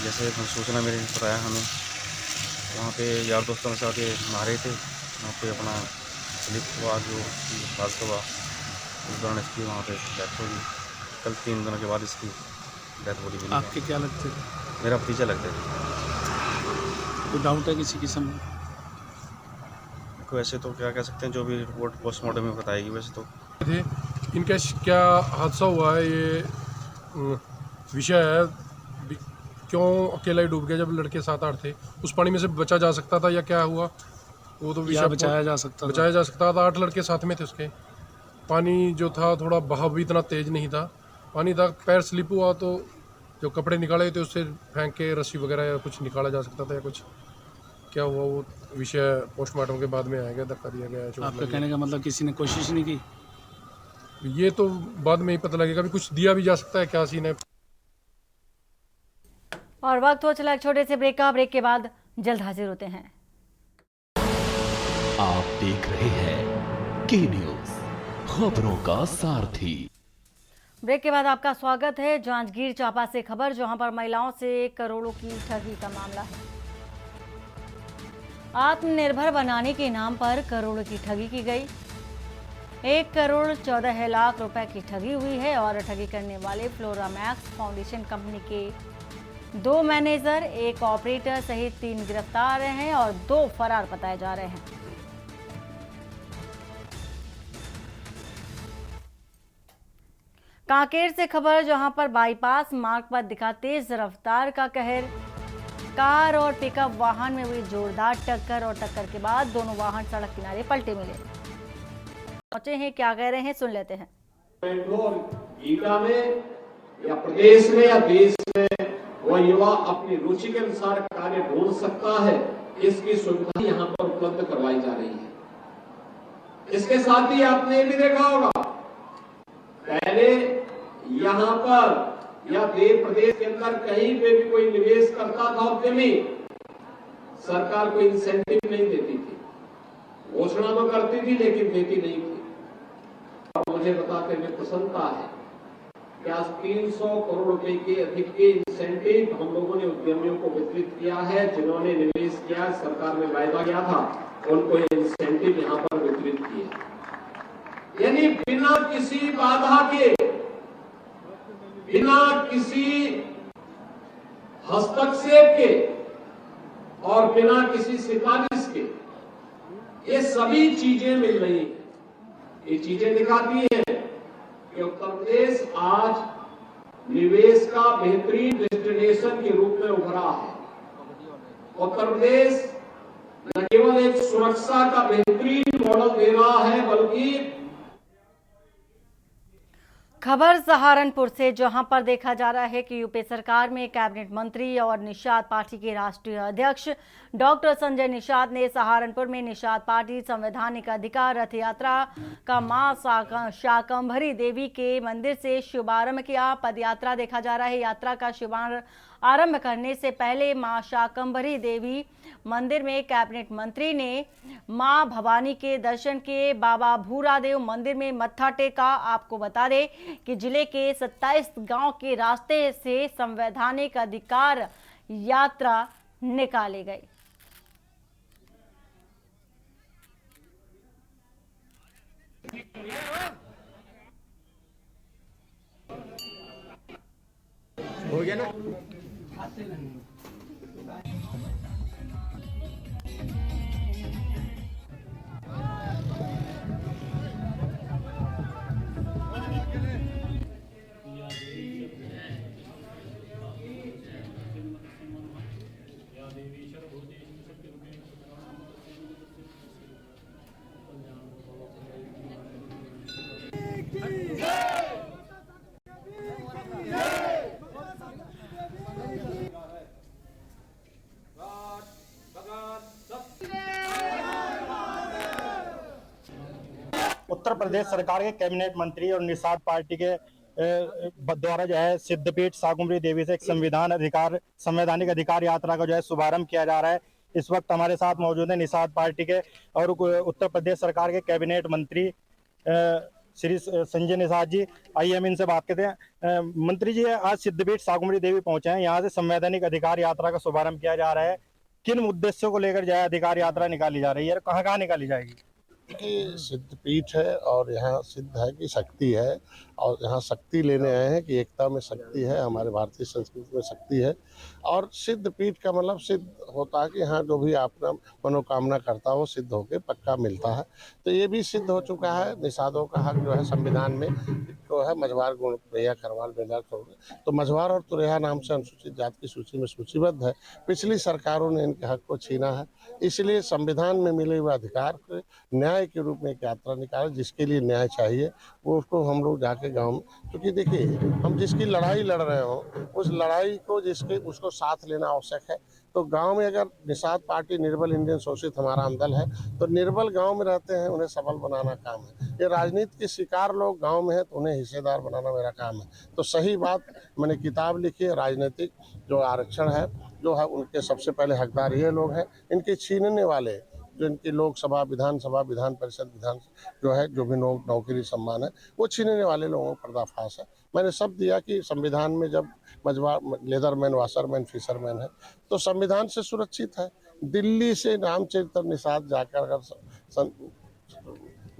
C: जैसे सूचना मेरी बताया हमें, वहाँ पे यार दोस्तों के साथ ये नहा रहे थे, वहाँ पे अपना स्लिप हुआ, जो हादसा हुआ उस दौरान इसकी वहाँ पे डेथ होगी। कल 3 दिनों के बाद इसकी डेथ बॉडी मिली।
E: आपके क्या लगते थे?
C: मेरा भतीजा लगता है।
E: कोई डाउट है किसी किस्म में?
C: वैसे तो क्या कह सकते हैं, जो भी रिपोर्ट पोस्टमार्टम में बताएगी। वैसे तो
K: थे इनका क्या हादसा हुआ है, ये विषय है। क्यों अकेला ही डूब गया जब लड़के 7-8 थे? उस पानी में से बचा जा सकता था या क्या हुआ वो तो विषय
E: बचाया जा सकता
K: था। 8 लड़के साथ में थे उसके। पानी जो था थोड़ा बहाव भी इतना तेज नहीं था, पानी था, पैर स्लिप हुआ तो जो कपड़े निकाले थे उससे फेंक के रस्सी वगैरह या कुछ निकाला जा सकता था या कुछ क्या हुआ वो विषय पोस्टमार्टम के बाद में आएगा, धक्का दिया गया है।
E: आपका कहने का मतलब किसी ने कोशिश नहीं की?
K: ये तो बाद में ही पता लगेगा, अभी कुछ दिया भी जा सकता है क्या सीन है।
A: और वक्त हो चला एक छोटे से ब्रेक का। ब्रेक के बाद जल्द हाजिर होते हैं।
B: आप देख रहे हैं के न्यूज, खबरों का सारथी।
A: ब्रेक के बाद आपका स्वागत है। जांजगीर चांपा से खबर, जहां पर महिलाओं से करोड़ों की ठगी का मामला है। आत्मनिर्भर बनाने के नाम पर करोड़ों की ठगी की गई। 1 करोड़ 14 लाख रुपए की ठगी हुई है और ठगी करने वाले फ्लोरामैक्स फाउंडेशन कंपनी के 2 मैनेजर, 1 ऑपरेटर सहित 3 गिरफ्तार हैं और 2 फरार बताए जा रहे हैं। कांकेर से खबर, जहां पर बाईपास मार्ग पर दिखा तेज रफ्तार का कहर। कार और पिकअप वाहन में हुई जोरदार टक्कर और टक्कर के बाद दोनों वाहन सड़क किनारे पलटे मिले। पहुंचे हैं, क्या कह रहे हैं, सुन लेते हैं।
L: गीता में या प्रदेश में या देश में वह युवा अपनी रुचि के अनुसार कार्य ढूंढ सकता है, इसकी सुविधा यहाँ पर उपलब्ध करवाई जा रही है। इसके साथ ही आपने ये भी देखा होगा, पहले यहाँ पर या देश प्रदेश के अंदर कहीं पे भी कोई निवेश करता था उद्यमी, सरकार को इंसेंटिव नहीं देती थी, घोषणा तो करती थी लेकिन देती नहीं थी। और मुझे बताते हुए प्रसन्नता है कि आज 300 करोड़ रुपए के अधिक के इंसेंटिव हम लोगों ने उद्यमियों को वितरित किया है। जिन्होंने निवेश किया, सरकार में वायदा किया था, उनको इंसेंटिव यहाँ पर वितरित किए, यानी बिना किसी बाधा के, बिना किसी हस्तक्षेप के और बिना किसी सिफारिश के ये सभी चीजें मिल रही हैं। ये चीजें दिखाती हैं कि उत्तर प्रदेश आज निवेश का बेहतरीन डेस्टिनेशन के रूप में उभरा है। उत्तर प्रदेश न केवल एक सुरक्षा का बेहतरीन मॉडल दे रहा है, बल्कि
A: खबर सहारनपुर से, जहां पर देखा जा रहा है कि यूपी सरकार में कैबिनेट मंत्री और निषाद पार्टी के राष्ट्रीय अध्यक्ष डॉक्टर संजय निषाद ने सहारनपुर में निषाद पार्टी संवैधानिक अधिकार रथ यात्रा का मां शाकंभरी देवी के मंदिर से शुभारंभ किया। पदयात्रा देखा जा रहा है। यात्रा का शुभारंभ आरंभ करने से पहले मां शाकंभरी देवी मंदिर में कैबिनेट मंत्री ने मां भवानी के दर्शन किए। बाबा भूरादेव मंदिर में मत्था टेका। आपको बता दें कि जिले के 27 गांव के रास्ते से संवैधानिक अधिकार यात्रा निकाली गई।
L: हो गया ना?
M: उत्तर प्रदेश सरकार के कैबिनेट मंत्री और निषाद पार्टी के द्वारा जो है सिद्धपीठ शाकुंभरी देवी से एक संवैधानिक अधिकार यात्रा का जो है शुभारंभ किया जा रहा है। इस वक्त हमारे साथ मौजूद है निषाद पार्टी के और उत्तर प्रदेश सरकार के कैबिनेट मंत्री श्री संजय निषाद जी। आइए हम इनसे बात करते हैं। मंत्री जी, आज सिद्धपीठ शाकुंभरी देवी पहुंचे हैं, यहाँ से संवैधानिक अधिकार यात्रा का शुभारंभ किया जा रहा है। किन उद्देश्यों को लेकर जो है अधिकार यात्रा निकाली जा रही है, कहाँ कहाँ निकाली जाएगी?
N: देखिए, सिद्धपीठ है और यहाँ सिद्ध है कि शक्ति है, और यहाँ शक्ति लेने आए हैं कि एकता में शक्ति है, हमारे भारतीय संस्कृति में शक्ति है। और सिद्धपीठ का मतलब सिद्ध होता है कि यहाँ जो भी अपना मनोकामना करता है वो सिद्ध होकर पक्का मिलता है। तो ये भी सिद्ध हो चुका है। निषादों का हक जो है संविधान में जो है मझवार, गुण, तुरैया, खरवाल, बेलार, तो मझवार और तुरैया नाम से अनुसूचित जाति की सूची में सूचीबद्ध है। पिछली सरकारों ने इनके हक को छीना है, इसलिए संविधान में मिले हुए अधिकार को न्याय के रूप में एक यात्रा निकाले। जिसके लिए न्याय चाहिए वो उसको हम लोग जाके गांव में, क्योंकि देखिए हम जिसकी लड़ाई लड़ रहे हो उस लड़ाई को उसको साथ लेना आवश्यक है। तो गांव में अगर निषाद पार्टी निर्बल इंडियन शोषित हमारा दल है, तो निर्बल गांव में रहते हैं, उन्हें सबल बनाना काम है। ये राजनीति के शिकार लोग गांव में है तो उन्हें हिस्सेदार बनाना मेरा काम है। तो सही बात, मैंने किताब लिखी है, राजनीतिक जो आरक्षण है जो है उनके सबसे पहले हकदार ये लोग हैं। इनके छीनने वाले जो इनकी लोकसभा, विधानसभा, विधान परिषद, जो है जो भी नौकरी सम्मान है वो छीनने वाले लोगों का पर्दाफाश है। मैंने सब दिया कि संविधान में जब मजवा, लेदरमैन, वाशरमैन, फिशरमैन है तो संविधान से सुरक्षित है। दिल्ली से रामचरित्र निषाद जाकर अगर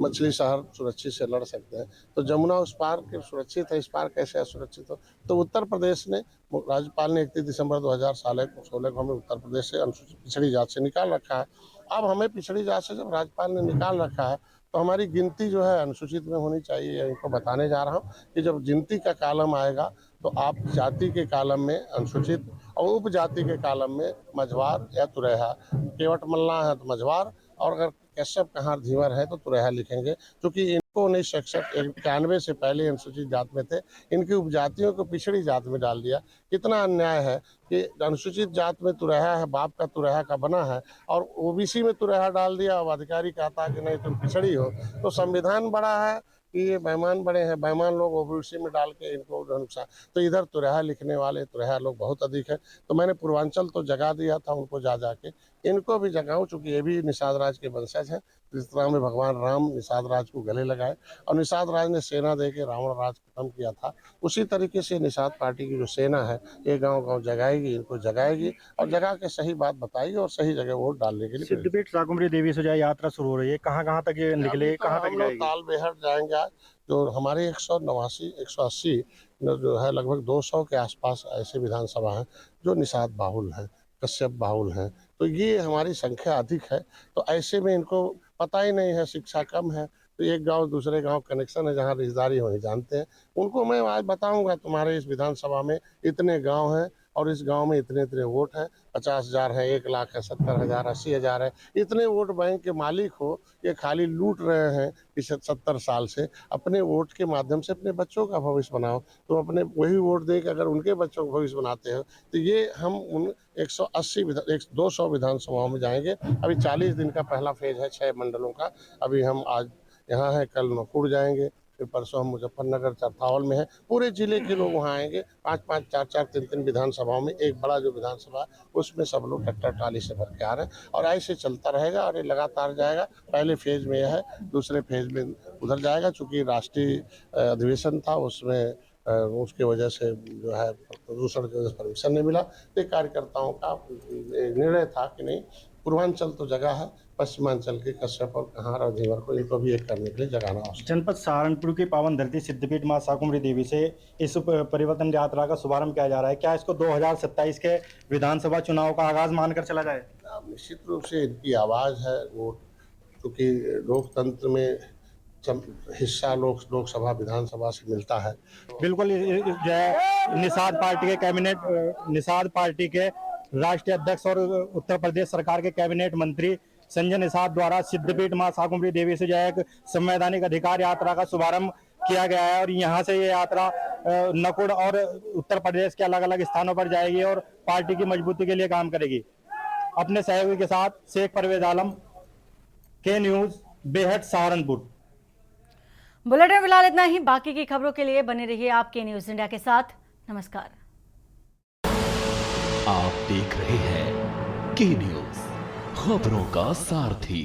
N: मछली शहर सुरक्षित से लड़ सकते हैं तो जमुना उस पार के सुरक्षित है, इस पार कैसे असुरक्षित हो? तो उत्तर प्रदेश ने, राज्यपाल ने 31 दिसंबर 2016 को हमें उत्तर प्रदेश से अनुसूचित पिछड़ी जात से निकाल रखा है। अब हमें पिछड़ी जात से जब राज्यपाल ने निकाल रखा है तो हमारी गिनती जो है अनुसूचित में होनी चाहिए। इनको बताने जा रहा हूँ कि जब गिनती का कालम आएगा तो आप जाति के कालम में अनुसूचित और उपजाति के कालम में मझवार या तुरैया, केवट मल्ला है तो मझवार, और अगर कश्यप कहार धीवर है तो तुरैया लिखेंगे। क्योंकि इनको 1991 से पहले अनुसूचित जात में थे, इनकी उपजातियों को पिछड़ी जात में डाल दिया। कितना अन्याय है कि अनुसूचित जात में तुरैया है, बाप का तुरैया का बना है, और ओबीसी में तुरैया डाल दिया और अधिकारी कहता कि नहीं तुम पिछड़ी हो। तो संविधान बड़ा है कि ये बेईमान बड़े हैं, बेईमान लोग ओबीसी में डाल के इनको नुकसान। तो इधर तुरैया लिखने वाले तुरैया लोग बहुत अधिक है। तो मैंने पूर्वांचल तो जगा दिया था उनको, जा के इनको भी जगाऊं, चूँकि ये भी निषाद राज के वंशज हैं। जिस तरह में भगवान राम निषाद राज को गले लगाए और निषाद राज ने सेना दे के रावण राज खत्म किया था, उसी तरीके से निषाद पार्टी की जो सेना है ये गांव-गांव जगाएगी, इनको जगाएगी और जगा के सही बात बताएगी और सही जगह वोट डालने के लिए।
M: सिद्धपीठ शाकुंभरी देवी से जो यात्रा शुरू हो रही है, कहाँ कहाँ तक ये निकले, कहाँ तक जाएगी?
N: तालबेहट जाएंगे आज। जो हमारे 180 जो है लगभग 200 के आसपास ऐसे विधानसभा हैं जो निषाद बाहुल हैं, कश्यप बाहुल हैं। तो ये हमारी संख्या अधिक है। तो ऐसे में इनको पता ही नहीं है, शिक्षा कम है, तो एक गांव दूसरे गांव कनेक्शन है जहां रिश्तेदारी होनी जानते हैं। उनको मैं आज बताऊंगा तुम्हारे इस विधानसभा में इतने गांव हैं और इस गांव में इतने इतने वोट हैं, 50,000 है, 1 लाख है, 70,000, 80,000 है। इतने वोट बैंक के मालिक हो, ये खाली लूट रहे हैं पिछले 70 साल से। अपने वोट के माध्यम से अपने बच्चों का भविष्य बनाओ। तो अपने वही वोट दे के अगर उनके बच्चों का भविष्य बनाते हो तो ये हम उन 200 विधानसभाओं में जाएंगे। अभी 40 दिन का पहला फेज है 6 मंडलों का। अभी हम आज यहाँ है, कल नौकुड़ जाएंगे, फिर परसों हम मुजफ्फरनगर, चरथावल में है। पूरे जिले के लोग वहाँ आएंगे। 5-5, 4-4, 3-3 विधानसभाओं में, एक बड़ा जो विधानसभा उसमें सब लोग ट्रैक्टर ट्राली से भर के आ रहे हैं और ऐसे चलता रहेगा और ये लगातार जाएगा। पहले फेज में यह है, दूसरे फेज में उधर जाएगा। चूँकि राष्ट्रीय अधिवेशन था उसमें उसके वजह से जो है प्रदूषण की वजह से परमिशन नहीं मिला। तो कार्यकर्ताओं का निर्णय था कि नहीं, पूर्वांचल तो जगह है, पश्चिमांचल के कश्यप और कहार और धीवर को इनको भी एक करने के लिए जगाना आवश्यक।
M: जनपद सहारनपुर की पावन धरती सिद्धपीठ मां शाकुंभरी देवी से इस परिवर्तन यात्रा का शुभारंभ किया जा रहा है। क्या इसको 2027 के विधानसभा चुनाव का आगाज मानकर चला जाए?
N: निश्चित रूप से इनकी आवाज़ है वो, क्योंकि लोकतंत्र में हिस्सा लोकसभा विधानसभा से मिलता है।
M: बिल्कुल, जो है निषाद पार्टी के राष्ट्रीय अध्यक्ष और उत्तर प्रदेश सरकार के कैबिनेट मंत्री संजय निषाद द्वारा सिद्धपीठ मां शाकुंभरी देवी से जो है एक संवैधानिक अधिकार यात्रा का शुभारंभ किया गया है और यहाँ से ये यात्रा नकुड़ और उत्तर प्रदेश के अलग अलग स्थानों पर जाएगी और पार्टी की मजबूती के लिए काम करेगी। अपने सहयोगी के साथ शेख परवेज आलम, के न्यूज, बेहट, सहारनपुर।
A: बुलेटिन में फिलहाल इतना ही। बाकी की खबरों के लिए बने रहिए आप के न्यूज इंडिया के साथ। नमस्कार।
B: आप देख रहे हैं के न्यूज, खबरों का सारथी।